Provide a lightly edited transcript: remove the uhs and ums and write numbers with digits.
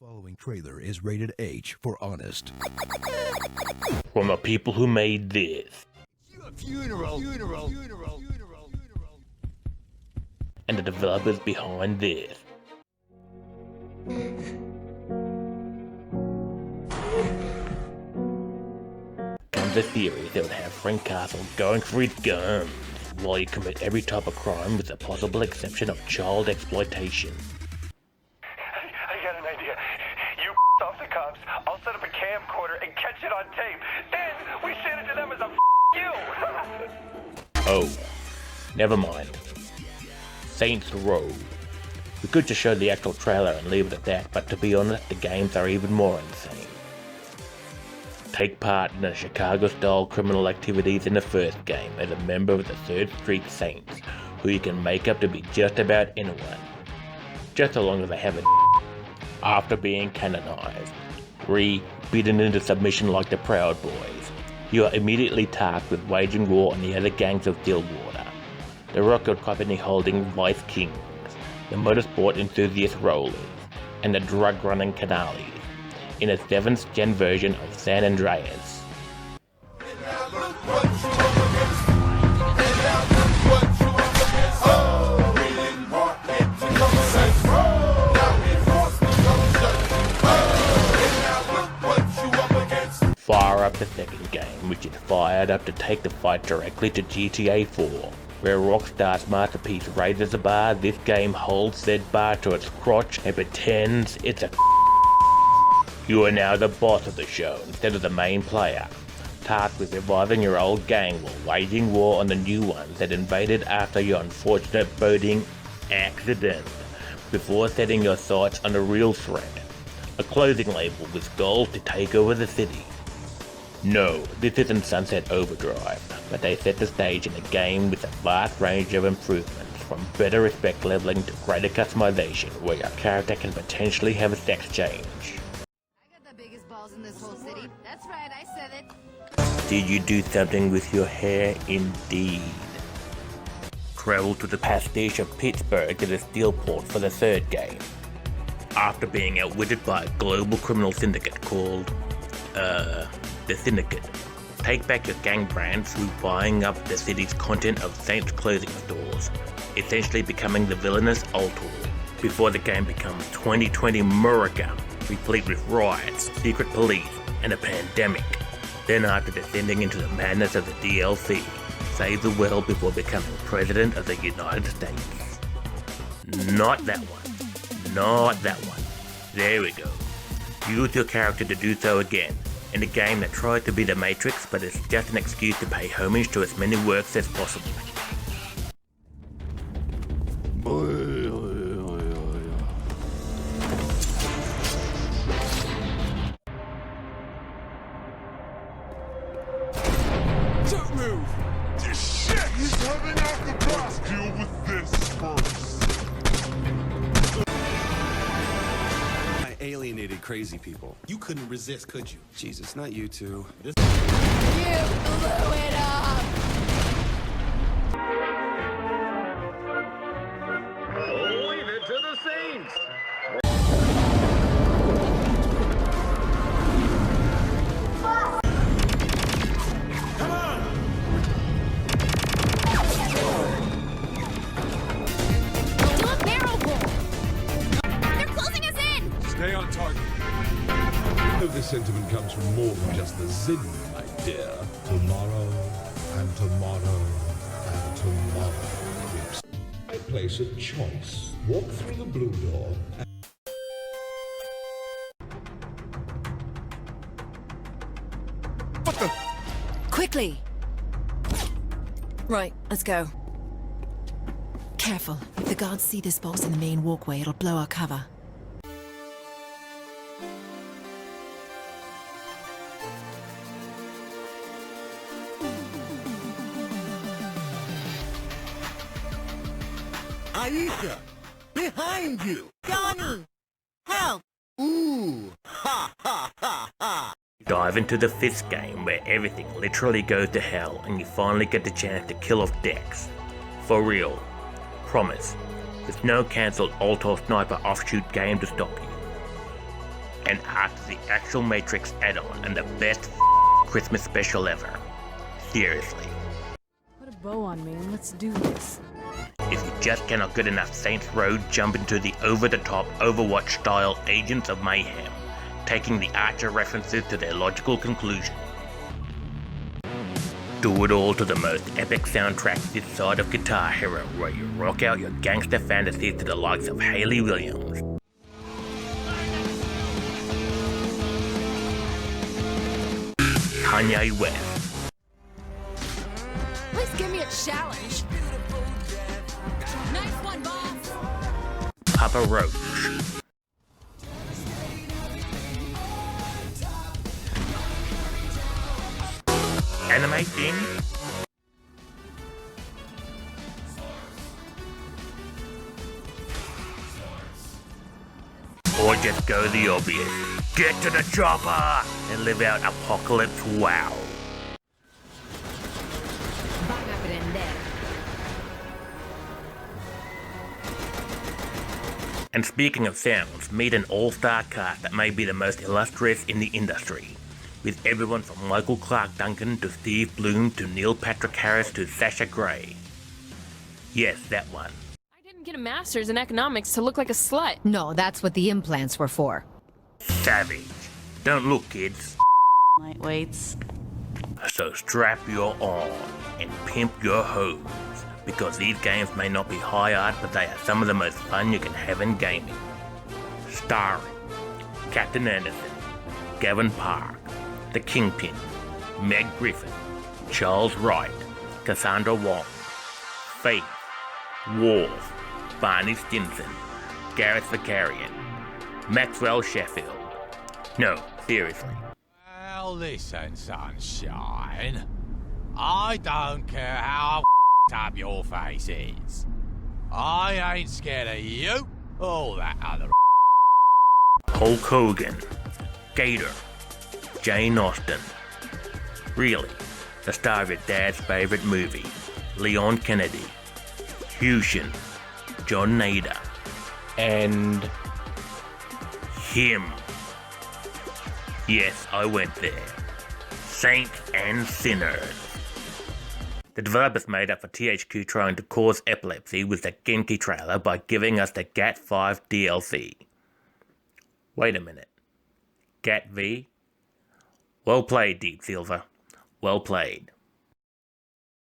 Following trailer is rated H for honest. From the people who made this. Funeral. And the developers behind this. Comes a theory that would have Frank Castle going for his guns while you commit every type of crime with the possible exception of child exploitation. I got an idea. You off the cops, I'll set up a camcorder and catch it on tape. Then we send it to them as a you. Oh, never mind. Saints Row. We could just show the actual trailer and leave it at that, but to be honest, the games are even more insane. Take part in the Chicago-style criminal activities in the first game as a member of the 3rd Street Saints, who you can make up to be just about anyone. Just so long as they have a after being canonized, beaten into submission like the Proud Boys, you are immediately tasked with waging war on the other gangs of Stillwater, the record company holding Vice Kings, the motorsport enthusiast Rollers, and the drug-running Canales, in a 7th gen version of San Andreas. Fire up the second game, which is fired up to take the fight directly to GTA 4. Where Rockstar's masterpiece raises the bar, this game holds said bar to its crotch and pretends it's a You are now the boss of the show instead of the main player, tasked with reviving your old gang while waging war on the new ones that invaded after your unfortunate boating accident, before setting your sights on a real threat, a clothing label with goals to take over the city. No, this isn't Sunset Overdrive, but they set the stage in a game with a vast range of improvements, from better respect leveling to greater customization, where your character can potentially have a sex change. I got the biggest balls in this whole city. That's right, I said it. Did you do something with your hair? Indeed. Travel to the pastiche of Pittsburgh to the Steelport for the 3rd game. After being outwitted by a global criminal syndicate called, the Syndicate. Take back your gang brand through buying up the city's content of Saints clothing stores, essentially becoming the villainous Ultor, before the game becomes 2020 America, replete with riots, secret police, and a pandemic. Then after descending into the madness of the DLC, save the world before becoming President of the United States. Not that one. Not that one. There we go. Use your character to do so again, in a game that tries to be the Matrix but is just an excuse to pay homage to as many works as possible. Don't move! This shit! He's coming off the bus! Deal with this first. I alienated crazy people. You couldn't resist, could you? Jesus, not you two. You blew it up! Leave it to the Saints. Come on! Do a barrel roll! They're closing us in! Stay on target. I know this sentiment comes from more than just the zing, my dear. Tomorrow, and tomorrow, and tomorrow. I place a choice. Walk through the blue door. What the? Quickly! Right, let's go. Careful. If the guards see this boss in the main walkway, it'll blow our cover. Aisha! Behind you! Johnny! Help! Ooh! Ha ha ha ha! Dive into the 5th game where everything literally goes to hell and you finally get the chance to kill off Dex. For real. Promise. With no cancelled Alto Sniper offshoot game to stop you. and after the actual Matrix add-on and the best Christmas special ever. Seriously. Put a bow on me and let's do this. If you just cannot get enough Saints Row, jump into the over-the-top Overwatch-style Agents of Mayhem, taking the Archer references to their logical conclusion. Do it all to the most epic soundtrack this side of Guitar Hero, where you rock out your gangster fantasies to the likes of Hayley Williams. Kanye West. Please give me a challenge. Nice one, boss. Papa Roach. Anime thing? Or just go the obvious. Get to the chopper and live out Apocalypse WoW. And speaking of sounds, meet an all-star cast that may be the most illustrious in the industry, with everyone from Michael Clark Duncan to Steve Bloom to Neil Patrick Harris to Sasha Grey. Yes, that one. I didn't get a master's in economics to look like a slut. No, that's what the implants were for. Savage. Don't look, kids. Lightweights. So strap your on and pimp your hose, because these games may not be high art, but they are some of the most fun you can have in gaming. Starring Captain Anderson, Gavin Park, The Kingpin, Meg Griffin, Charles Wright, Cassandra Wong, Faith, Worf, Barney Stinson, Gareth Vakarian, Maxwell Sheffield. No, seriously. Well, listen, sunshine. I don't care how up your face is. I ain't scared of you or that other. Hulk Hogan, Gator, Jane Austen. Really, the star of your dad's favorite movie, Leon Kennedy, Hushin, John Nader, and him. Yes, I went there. Saints and Sinners. The developers made up for THQ trying to cause epilepsy with the Genki trailer by giving us the GAT 5 DLC. Wait a minute. GAT V? Well played, Deep Silver. Well played.